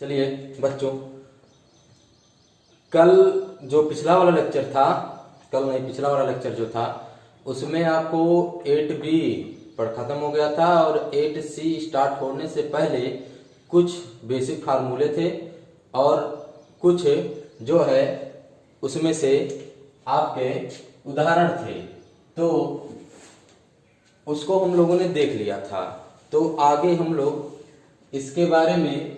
चलिए बच्चों, कल जो पिछला वाला लेक्चर था, कल नहीं पिछला वाला लेक्चर जो था उसमें आपको 8B पर ख़त्म हो गया था और 8C स्टार्ट होने से पहले कुछ बेसिक फार्मूले थे और कुछ जो है उसमें से आपके उदाहरण थे, तो उसको हम लोगों ने देख लिया था। तो आगे हम लोग इसके बारे में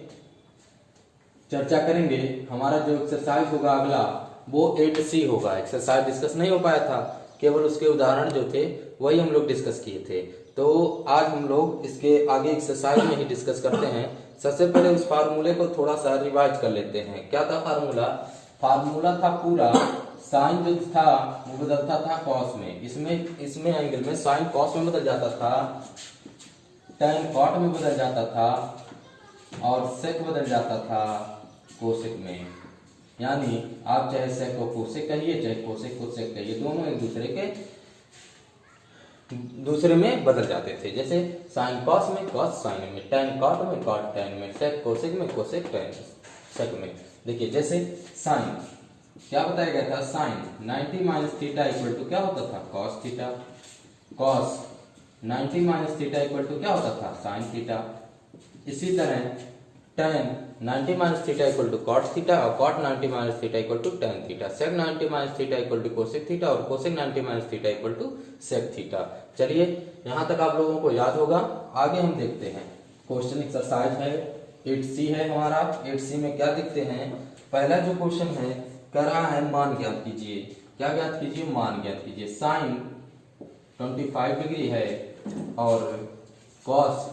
चर्चा करेंगे। हमारा जो एक्सरसाइज होगा अगला वो 8C होगा। एक्सरसाइज डिस्कस नहीं हो पाया था, केवल उसके उदाहरण जो थे वही हम लोग डिस्कस किए थे। तो आज हम लोग इसके आगे एक्सरसाइज में ही डिस्कस करते हैं। सबसे पहले उस फार्मूले को थोड़ा सा रिवाइज कर लेते हैं। क्या था फार्मूला? फार्मूला था पूरा साइन जो था वो बदलता था कॉस में। इसमें एंगल में साइन कॉस में बदल जाता था, tan कॉट में बदल जाता था और सेक बदल जाता था कोसेक में। यानी आप चाहे सेक को कोसेक कहिए, चाहे कोसेक को सेक कहिए, दोनों एक दूसरे में बदल जाते थे। जैसे साइन कॉस में कॉस साइन में, tan कॉट में कॉट tan में, सेक कोसेक में कोसेक tan सेक में। देखिए जैसे साइन क्या बताया गया था, sine 90 minus theta equal to क्या होता था, cos theta. Cos 90 minus theta equal to क्या होता था, साइन थीटा। इसी तरह tan 90 minus theta equal to cot theta और cot 90 minus theta equal to tan theta. Sec 90 minus theta equal to cosec theta और cosec 90 minus theta equal to sec theta. चलिए यहाँ तक आप लोगों को याद होगा। आगे हम देखते हैं क्वेश्चन एक्सरसाइज है 8C है हमारा। 8C में क्या देखते हैं, पहला जो क्वेश्चन है कह रहा है मान ज्ञात कीजिए। क्या ज्ञात कीजिए? मान ज्ञात कीजिए। साइन 25 डिग्री है और कॉस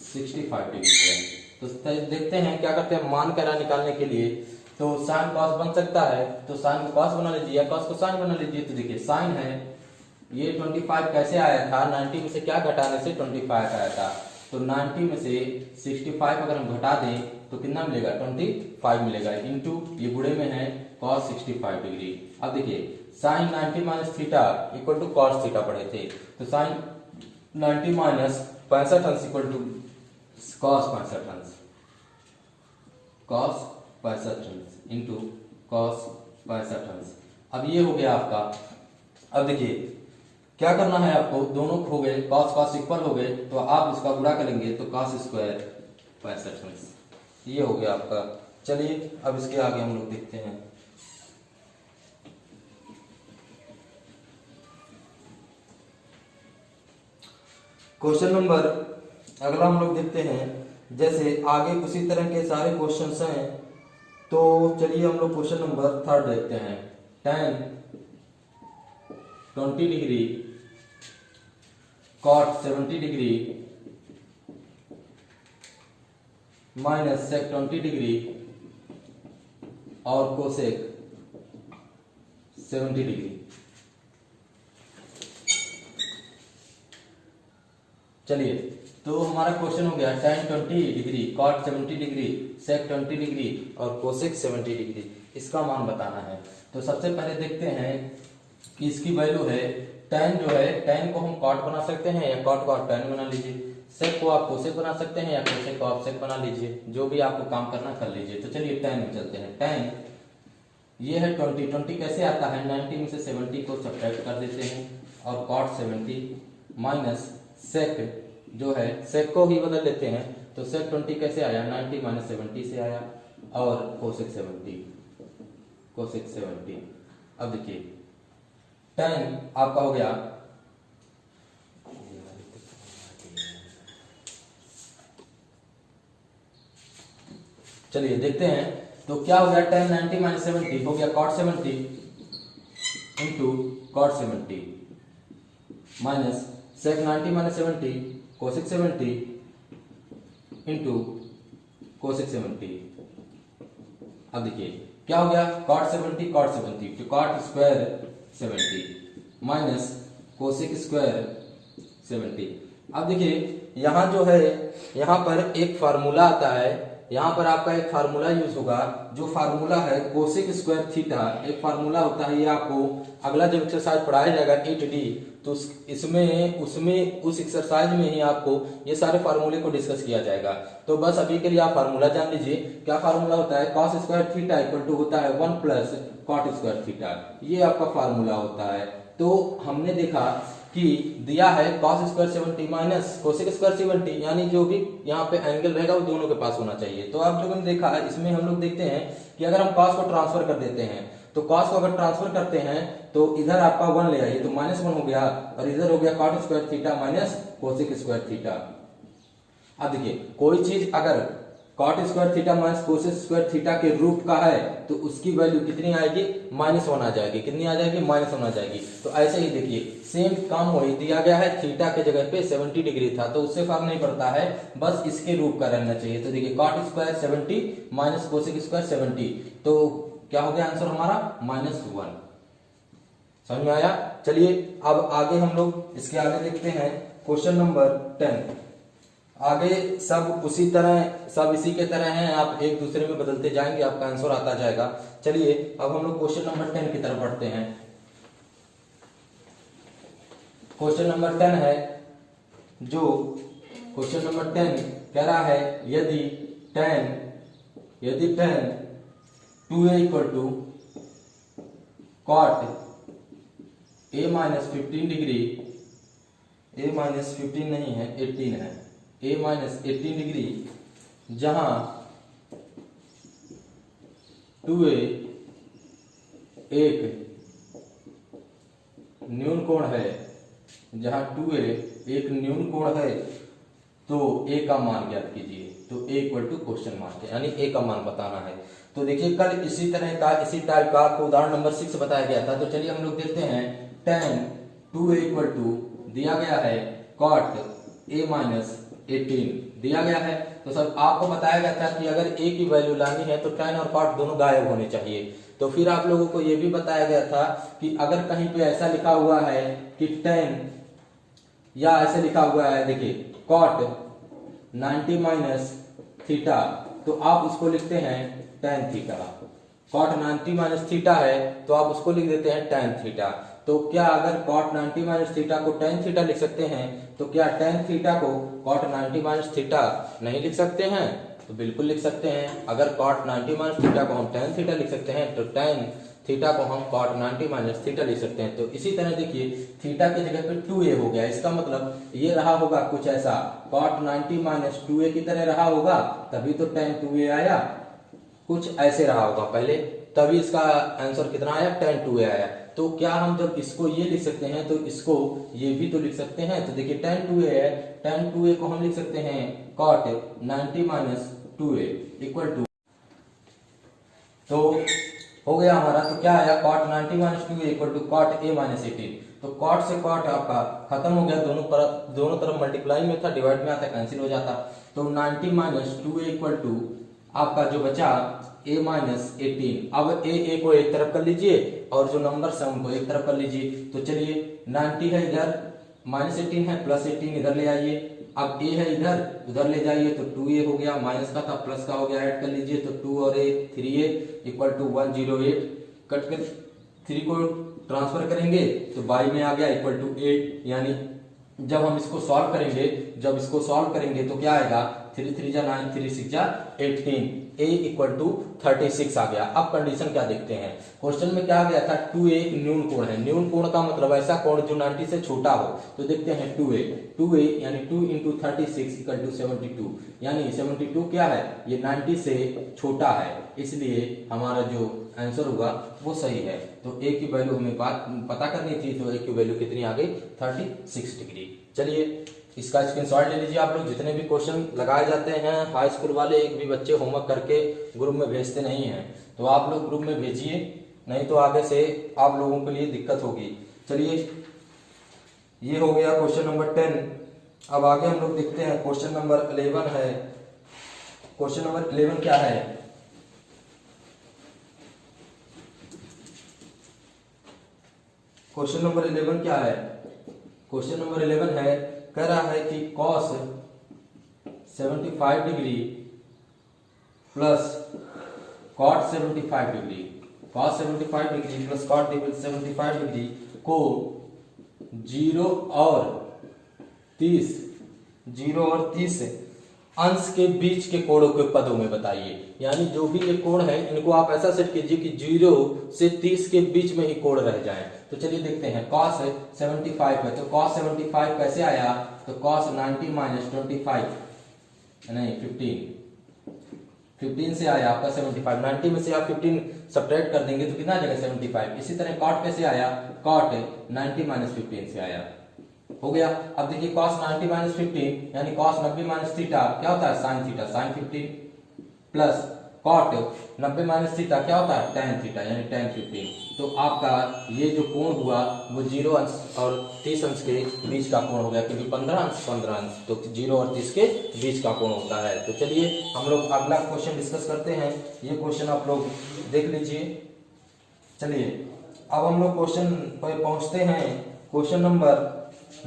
65 डिग्री है। तो देखते हैं क्या करते हैं मान करा निकालने के लिए। तो साइन कॉस बन सकता है, तो साइन को कॉस बना लीजिए या कॉस को साइन बना लीजिए। तो देखिए साइन है, ये 25 कैसे आया था, 90 में से क्या घटाने से 25 आया था। तो 90 में से 65 अगर हम घटा दें तो कितना मिलेगा, 25 मिलेगा। इंटू ये बुढ़े में है कॉस 65 डिग्री। अब देखिए sine 90 minus theta equal to cos theta पढ़े थे, तो साइन 90 माइनस 65 अंश इक्वल टू कॉस 65 अंश, कॉस 65 अंश इंटू कॉस 65 अंश। अब ये हो गया आपका। अब देखिए क्या करना है आपको, दोनों हो गए कॉस कॉस इक्वल हो गए, तो आप इसका गुणा करेंगे तो कॉस स्क्वायर 65 अंश, ये हो गया आपका। चलिए अब इसके आगे हम लोग देखते हैं। क्वेश्चन नंबर अगला हम लोग देखते हैं। जैसे आगे उसी तरह के सारे क्वेश्चंस हैं, तो चलिए हम लोग क्वेश्चन नंबर 3 देखते हैं। tan 20 degree cot 70 degree minus sec 20 degree और कोसेक 70 डिग्री। चलिए तो हमारा क्वेश्चन हो गया tan 20 degree cot 70 degree sec 20 degree और कोसेक 70 डिग्री, इसका मान बताना है। तो सबसे पहले देखते हैं कि इसकी वैल्यू है tan जो है, tan को हम cot बना सकते हैं या cot को आप tan बना लीजिए, sec को आप कोसेक बना सकते हैं या कोसेक को आप sec बना लीजिए, जो भी आपको काम करना कर लीजिए। तो चलिए tan में चलते हैं। tan ये है 20 कैसे आता है, 90 में से 70 को सब्ट्रैक्ट कर देते हैं और cot 70 माइनस sec जो है, sec को ही बदल लेते हैं, तो sec 20 कैसे आया, 90 माइनस 70 से आया और कोसेक 70। अब देखिए tan आपका हो गया, चलिए देखते हैं। तो क्या हो गया, tan 90 माइनस 70 हो गया cot 70 into cot 70 minus sec 90 minus 70 cosec 70 into cosec 70। अब देखिए क्या हो गया, cot 70 तो cot square 70 minus cosec square 70। अब देखिए यहाँ जो है, यहाँ पर एक फार्मूला आता है यहाँ पर आपका एक फार्मूला यूज होगा, जो फार्मूला है कोसेक स्क्वायर थीटा, एक फार्मूला होता है, ये आपको अगला जब एक्सरसाइज पढ़ाया जाएगा 8D, तो इसमें उसमें उस एक्सरसाइज में ही आपको ये सारे फार्मूले को डिस्कस किया जाएगा। तो बस अभी के लिए आप फार्मूला जान लीजिए। क्या फार्मूला होता है? Cos square theta equal to होता है 1 प्लस कॉट स्क्वायर थीटा, ये आपका फार्मूला होता है। तो हमने देखा कि दिया है cos square 70 minus cosec square 70, यानी जो भी यहाँ पे एंगल रहेगा वो दोनों के पास होना चाहिए। तो आप लोगों ने देखा है, इसमें हम लोग देखते हैं कि अगर हम cos को ट्रांसफर कर देते हैं, तो cos को अगर ट्रांसफर करते हैं तो इधर आपका 1 ले आइए, तो -1 हो गया, और इधर हो गया cot square theta minus cosec square theta. अब देखिए, कोई चीज अगर cot square theta minus cosec square theta के रूट का है तो उसकी वैल्यू कितनी आएगी? -1 आ जाएगी। कितनी आ जाएगी? -1 आ जाएगी। तो ऐसे ही देखिए, सेम काम वही दिया गया है, थीटा के जगह पे 70 डिग्री था, तो उससे फर्क नहीं पड़ता है, बस इसके रूप का रहना चाहिए। तो देखिए, cot square 70 minus cosec square 70, तो क्या हो गया आंसर हमारा? -1। समझ में आया? चलिए अब आगे हम लोग इसके आगे देखते हैं क्वेश्चन नंबर 10। आगे सब उसी तरह, सब इसी के तरह हैं, आप एक दूसरे में बदलते जाएंगे, आपका आंसर आता जाएगा। चलिए अब हम लोग क्वेश्चन नंबर 10 की तरफ बढ़ते हैं। क्वेश्चन नंबर 10 है, जो क्वेश्चन नंबर 10 कह रहा है यदि tan 2a equal to cot a minus 15 degree, a minus 15 नहीं है 18 है, a माइनस 18 डिग्री, जहां 2a एक न्यून कोण है, जहां 2a एक न्यून कोण है, तो a का मान ज्ञात कीजिए। तो a equal to question mark है, यानी a का मान बताना है। तो देखिए, कल इसी तरह का, इसी टाइप का आपको उदाहरण नंबर 6 बताया गया था। तो चलिए हम लोग देखते हैं, tan 2a इक्वल टू दिया गया है cot a माइनस 18 दिया गया है। तो सब आपको बताया गया था कि अगर a की वैल्यू लानी है तो tan और cot दोनों गायब होने चाहिए। तो फिर आप लोगों को यह भी बताया गया था कि अगर कहीं पे ऐसा लिखा हुआ है कि tan, या ऐसे लिखा हुआ है, देखिए cot 90 माइनस थीटा, तो आप उसको लिखते हैं tan theta. cot 90 minus theta है तो आप उसको लिख देते हैं tan थीटा। तो क्या अगर cot 90 माइनस थीटा को tan थीटा लिख सकते हैं, तो क्या tan थीटा को cot 90 माइनस थीटा नहीं लिख सकते हैं? तो बिल्कुल लिख सकते हैं। अगर cot 90 माइनस थीटा को हम tan थीटा लिख सकते हैं, तो tan थीटा को हम cot 90 माइनस थीटा लिख सकते हैं। तो इसी तरह देखिए, थीटा की जगह पे 2a हो गया, इसका मतलब ये रहा होगा कुछ ऐसा, cot 90 माइनस 2a की तरह रहा होगा, तभी तो tan 2a आया, कुछ ऐसे रहा होगा पहले, तभी इसका आंसर कितना आया? tan 2a आया। तो क्या हम जब इसको ये लिख सकते हैं तो इसको ये भी तो लिख सकते हैं। तो देखिए, tan 2a है, tan 2a को हम लिख सकते हैं cot 90 minus 2a equal to, तो हो गया हमारा। तो क्या आया? cot 90 minus 2a equal to cot a minus 18। तो cot से cot आपका खत्म हो गया, दोनों तरफ मल्टीप्लाई में था, डिवाइड में आता, कैंसिल हो जाता। तो 90 माइनस 2a इक्वल टू आपका जो बचा a माइनस 18। अब a को एक तरफ कर लीजिए और जो नंबर है उनको एक तरफ कर लीजिए। तो चलिए, 90 है इधर, माइनस 18 है, प्लस 18 इधर ले आइए। अब a है इधर, उधर ले जाइए, तो 2a हो गया, माइनस का था प्लस का हो गया, ऐड कर लीजिए। तो 2 और a 3a equal to 108। Cut कर 3 को ट्रांसफर करेंगे तो बाई में आ गया इक्वल टू 8, यानी जब हम इसको सॉल्व करेंगे, तो क्या आएगा? 3 3 जा 9, 3 6 जा 18, a इक्वल टू 36 आ गया। अब कंडीशन क्या देखते हैं, क्वेश्चन में क्या गया था? 2a एक न्यून कोण है। न्यून कोण का मतलब ऐसा कोण जो 90 से छोटा हो। तो देखते हैं 2a यानी 2 इंटू 36 इक्वल टू 72, यानी 72 क्या है? ये 90 से छोटा है, इसलिए हमारा जो आंसर होगा वो सही है। तो a की वैल्यू हमें पता करनी थी, तो a की वैल्यू कितनी आ गई? 36 डिग्री। चलिए इसका स्क्रीनशॉट ले लीजिए आप लोग। जितने भी क्वेश्चन लगाए जाते हैं हाई स्कूल वाले, एक भी बच्चे होमवर्क करके ग्रुप में भेजते नहीं हैं, तो आप लोग ग्रुप में भेजिए, नहीं तो आगे से आप लोगों के लिए दिक्कत होगी। चलिए, ये हो गया क्वेश्चन नंबर 10। अब आगे हम लोग देखते हैं क्वेश्चन नंबर 11 है। क्वेश्चन नंबर 11 क्या है? क्वेश्चन नंबर 11 क्या है? क्वेश्चन नंबर 11 है, कह रहा है कि cos 75 degree plus cot 75 degree, cos 75 degree plus cot 75 degree को 0 और 30 अंश के बीच के कोणों के पदों में बताइए। यानी जो भी ये कोण है इनको आप ऐसा सेट कीजिए कि 0 से 30 के बीच में ही कोण रह जाएं। तो चलिए देखते हैं, cos 75 है तो cos 75 कैसे आया, तो cos 90 माइनस 25 नहीं 15 से आया आपका 75, 90 में से आप 15 सब्ट्रैक्ट कर देंगे तो कितना आ जाएगा 75। इसी तरह cot कैसे आया, cot 90 माइनस 15 से आया, हो गया। अब देखिए cos 90 माइनस 15 यानी cos 90 माइनस थीटा क्या होता है sin theta, sin 15 plus cot 90 minus theta क्या होता है tan थीटा यानी tan 15। तो आपका ये जो कोण हुआ वो 0 अंश और 30 अंश के बीच का कोण हो गया, क्योंकि 15 अंश तो 0 और 30 के बीच का कोण होता है। तो चलिए हम लोग अगला क्वेश्चन डिस्कस करते हैं। ये क्वेश्चन आप लोग देख लीजिए। चलिए अब हम लोग क्वेश्चन पर पहुंचते हैं, क्वेश्चन नंबर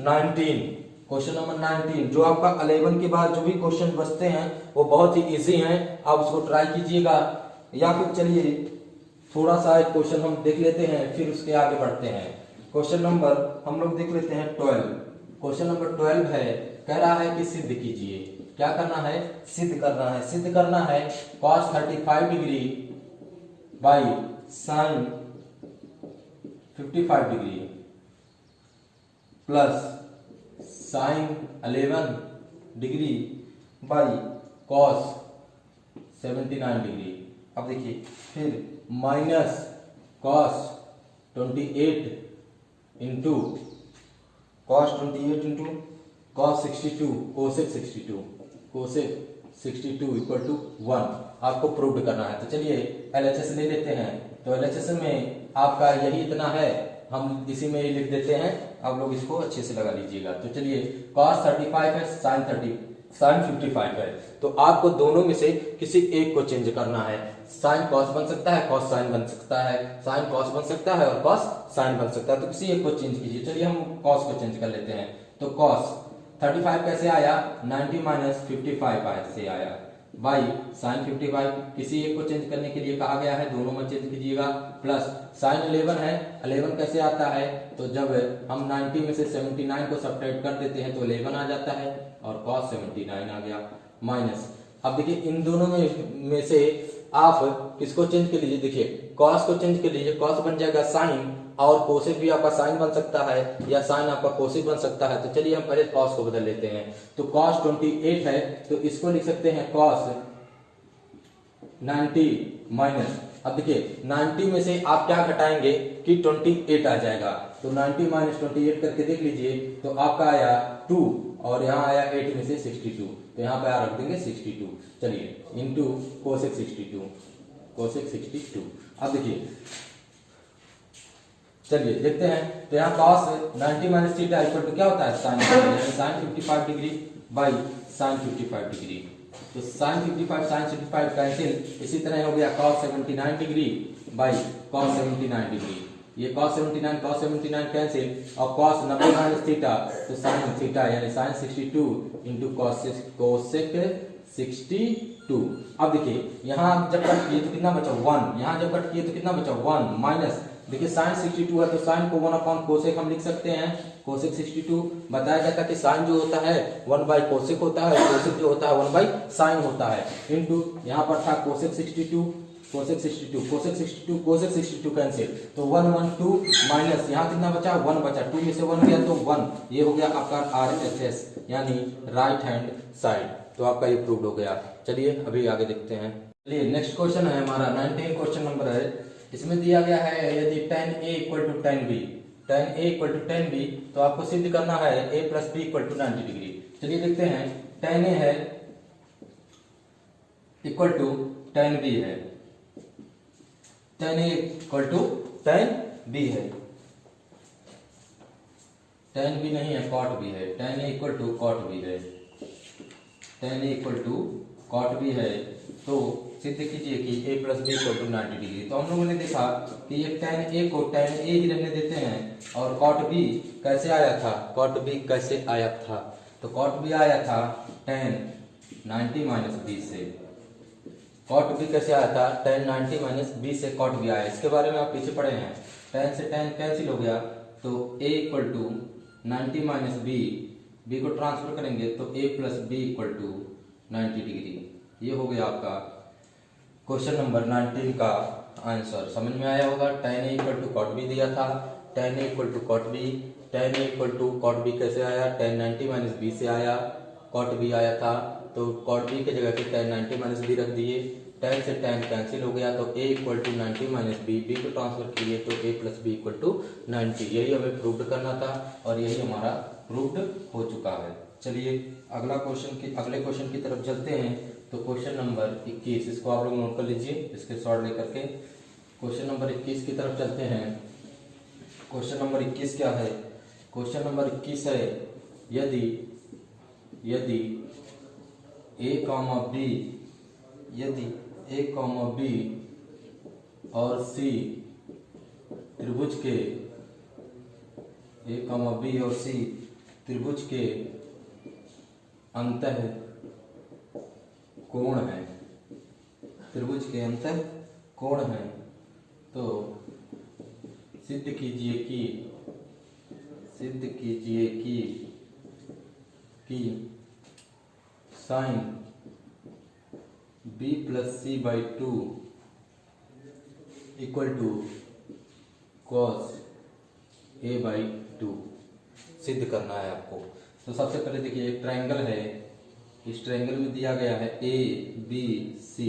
19। क्वेश्चन नंबर 19 जो आपका 11 के बाद जो भी क्वेश्चन बचते हैं वो बहुत ही इजी हैं, आप उसको ट्राई कीजिएगा। या फिर चलिए थोड़ा सा एक क्वेश्चन हम देख लेते हैं फिर उसके आगे बढ़ते हैं। क्वेश्चन नंबर हम लोग देख लेते हैं 12। क्वेश्चन नंबर 12 है, कह रहा है कि सिद्ध कीजिए। क्या करना है, सिद्ध करना है। सिद्ध करना है cos 35 degree by sin 55 degree plus sin 11 degree by cos 79 degree. अब देखिए फिर minus cos 28 into cos 62 cosec 62 equal to 1 आपको प्रूव करना है। तो चलिए LHS ले लेते हैं। तो LHS में आपका यही इतना है, हम इसी में ही लिख देते हैं, आप लोग इसको अच्छे से लगा लीजिएगा। तो चलिए cos 35 है sin 55 है, तो आपको दोनों में से किसी एक को चेंज करना है। sin cos बन सकता है, cos sin बन सकता है, sin cos बन सकता है और cos sin बन सकता है, तो किसी एक को चेंज कीजिए। चलिए हम cos को चेंज कर लेते हैं। तो cos 35 कैसे आया, 90 माइनस 55 से आया बाई sin 55, किसी एक को चेंज करने के लिए कहा गया है, दोनों में चेंज कीजिएगा, प्लस sin 11 है, 11 कैसे आता है, तो जब हम 90 में से 79 को सब्ट्रैक्ट कर देते हैं तो 11 आ जाता है और cos 79 आ गया, माइनस। अब देखिए इन दोनों में से आप किसको चेंज कर लीजिए, देखिए cos को चेंज कर लीजिए, cos बन जाएगा sin और कोसेक भी आपका sin बन सकता है या sin आपका कोसेक बन सकता है। तो चलिए हम पहले cos को बदल लेते हैं। तो cos 28 है तो इसको लिख सकते हैं cos 90 माइनस, अब देखिए 90 में से आप क्या घटाएंगे कि 28 आ जाएगा, तो 90 माइनस 28 करके देख लीजिए तो आपका आया 2 और यहाँ आया 8 में से 62, तो यहाँ पे आप रख देंगे 62। चलिए इंटू कोसेक 62। अब देखिए चलिए देखते हैं, तो यहाँ cos 90 minus theta equal to क्या होता है sin 55 degree by sin 55 degree. तो sin 55 sin 65 कैंसिल, इसी तरह हो गया cos 79 degree by cos 79 degree, ये cos 79 कैंसिल और cos 90 माइनस थीटा तो sin थीटा यानी sin 62 इंटू कोसेक 62। अब देखिए यहाँ जब कट किए तो कितना बचा 1, यहाँ जब कट किए तो कितना बचा 1 माइनस, देखिए sin 62 है तो sin को 1 अपॉन कोसेक हम लिख सकते हैं, कोसेक 62। बताया गया था कि sin जो होता है 1 बाई कोसेक होता है, कोसेक जो होता है 1 बाई sin होता है, इंटू यहाँ पर था कोसेक 62 कोसेक 62 कैंसिल, तो 1 1 2 माइनस यहाँ कितना बचा 1 बचा, 2 में से 1 गया तो 1, ये हो गया आपका RHS यानी राइट हैंड साइड। तो आपका ये प्रूव्ड हो गया। चलिए अभी आगे देखते हैं। चलिए नेक्स्ट क्वेश्चन है हमारा 19 क्वेश्चन नंबर है। इसमें दिया गया है यदि tan A equal to tan B तो आपको सिद्ध करना है A plus B equal to 90 degree. चलिए देखते हैं, tan A है इक्वल टू tan B है, tan A equal to tan B है, tan B नहीं है cot B है, tan A equal to cot B है, tan A equal to cot B है। तो सिद्ध कीजिए कि A plus B equal to 90 degree. तो हम लोगों ने देखा कि ये tan A को tan A ही रहने देते हैं और cot B कैसे आया था, cot B कैसे आया था, तो cot B आया था tan 90 माइनस 20 से, कॉट बी कैसे आया था, tan 90 माइनस बी से कॉट बी आया, इसके बारे में आप पीछे पढ़े हैं। tan से tan कैंसिल हो गया तो a equal to 90 minus B को ट्रांसफर करेंगे तो a plus B equal to 90 degree. ये हो गया आपका क्वेश्चन नंबर 19 का आंसर। समझ में आया होगा। tan a equal to cot B दिया था, tan a equal to cot B, tan a equal to cot B कैसे आया, tan 90 माइनस बी से आया, कॉट बी आया था तो कॉट बी की जगह पे tan 90 माइनस बी रख दिए, tan से tan कैंसिल हो गया तो a equal to 90 minus B को ट्रांसफर किए तो a plus B equal to 90। यही हमें प्रूव्ड करना था और यही हमारा प्रूव्ड हो चुका है। चलिए अगले क्वेश्चन की तरफ चलते हैं। तो क्वेश्चन नंबर 21, इसको आप लोग नोट कर लीजिए इसके शॉर्ट लेकर के। क्वेश्चन नंबर 21 की तरफ चलते हैं। क्वेश्चन नंबर 21 क्या है, क्वेश्चन नंबर 21 है यदि a कॉमा बी, यदि a कॉमा बी और c त्रिभुज के, a कॉमा बी और c त्रिभुज के अंतः कोण है, त्रिभुज के अंतः कोण है तो सिद्ध कीजिए कि sine b plus C by two equal to cos a by two सिद्ध करना है आपको। तो सबसे पहले देखिए एक ट्रायंगल है, इस ट्रायंगल में दिया गया है a b c,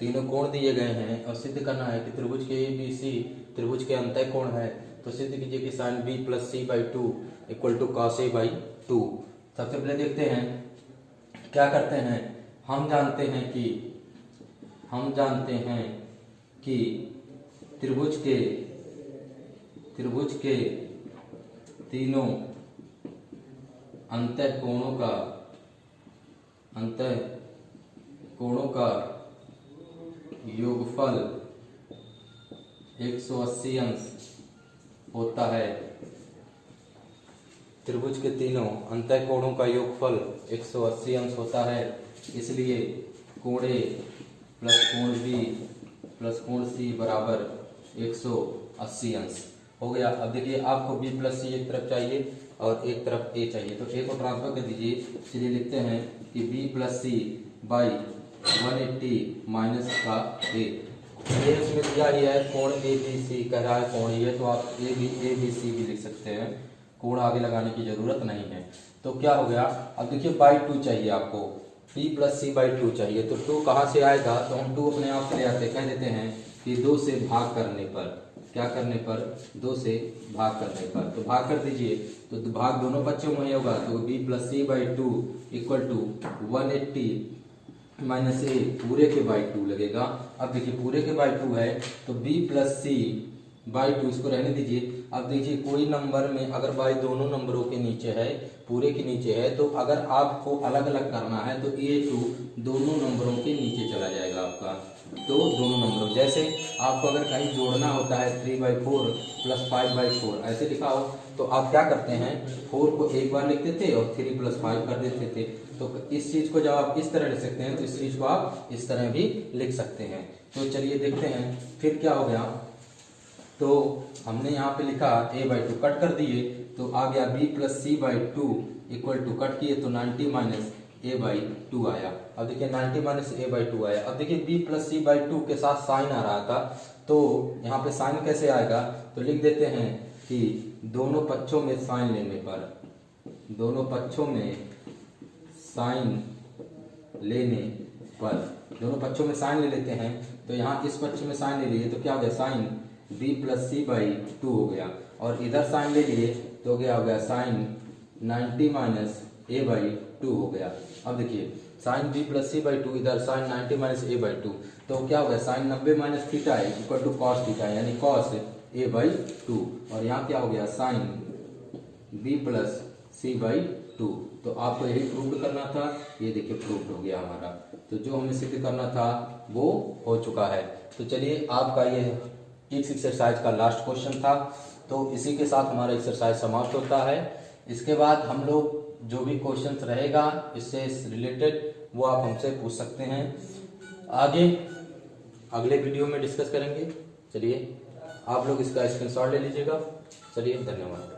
तीनों कोण दिए गए हैं और सिद्ध करना है कि त्रिभुज के a b c त्रिभुज के अंतः कोण है। तो सिद्ध कीजिए कि sine b plus C by two equal to cos a by two. सबसे पहले देखते हैं क्या करते हैं। हम जानते हैं कि त्रिभुज के तीनों अंतः कोणों का योगफल 180 अंश होता है। त्रिभुज के तीनों अंतः कोणों का योगफल 180 अंश होता है, इसलिए कोण A प्लस कोण B प्लस कोण C बराबर 180 अंश हो गया। अब देखिए आपको B प्लस C एक तरफ चाहिए और एक तरफ A चाहिए, तो A को ट्रांसफर कर दीजिए। चलिए लिखते हैं कि B plus C by 180 minus का A। ये इसमें दिया ही है कोण ABC कह रहा है कोण ये, तो आप ABC भी लिख सकते हैं, कोण आगे लगाने की जरूरत नहीं है। तो क्या हो गया, अब देखिए बाई टू चाहिए आपको, b plus C by two चाहिए। तो 2 कहाँ से आएगा, तो हम 2 अपने आप से ले आते, कह देते हैं कि 2 से भाग करने पर, क्या करने पर, 2 से भाग करने पर। तो भाग कर दीजिए, तो भाग दोनों बच्चों में होगा, तो b plus C by two equal to 180 minus A पूरे के बाई टू लगेगा। अब देखिए पूरे के बाई टू है तो b plus C by two, इसको रहने दीजिए। अब देखिए कोई नंबर में अगर बाई दोनों नंबरों के नीचे है, पूरे के नीचे है, तो अगर आपको अलग अलग करना है तो ये टू दोनों नंबरों के नीचे चला जाएगा आपका। तो दोनों नंबरों, जैसे आपको अगर कहीं जोड़ना होता है 3/4 प्लस 5/4 ऐसे लिखा हो, तो आप क्या करते हैं 4 को एक बार लिखते थे और 3 प्लस 5 कर देते थे। तो इस चीज को जब आप इस तरह लिख सकते हैं तो इस चीज को आप इस तरह भी लिख सकते हैं। तो चलिए देखते हैं फिर क्या हो गया। तो हमने यहाँ पे लिखा a/2 कट कर दिए, तो आ गया b plus C by two equal to, cut किए तो 90 माइनस a/2 आया। अब देखिए 90 माइनस a/2 आया। अब देखिए b plus C by two के साथ साइन आ रहा था, तो यहाँ पे साइन कैसे आएगा, तो लिख देते हैं कि दोनों पक्षों में साइन लेने पर, दोनों पक्षों में साइन लेने पर, दोनों पक्षों में साइन ले लेते हैं। तो यहाँ इस पक्ष में साइन ले लिए तो क्या हो गया, sine b plus C by two हो गया, और इधर साइन ले लिए तो क्या हो गया, साइन 90 माइनस a/2 हो गया। अब देखिए sine b plus C by two, इधर साइन 90 माइनस a/2, तो क्या हो गया, साइन 90 माइनस थीटा है इक्वल टू कॉस थीटा, यानी कॉस a/2, और यहाँ क्या हो गया, sine b plus C by two. तो आपको यही प्रूव करना था, ये देखिए प्रूव हो गया हमारा। तो जो हमें सिद्ध करना था वो हो चुका है। तो चलिए आपका ये इस एक्सरसाइज का लास्ट क्वेश्चन था, तो इसी के साथ हमारा एक्सरसाइज समाप्त होता है। इसके बाद हम लोग जो भी क्वेश्चंस रहेगा इससे रिलेटेड वो आप हमसे पूछ सकते हैं। आगे अगले वीडियो में डिस्कस करेंगे। चलिए आप लोग इसका स्क्रीनशॉट ले लीजिएगा। चलिए धन्यवाद।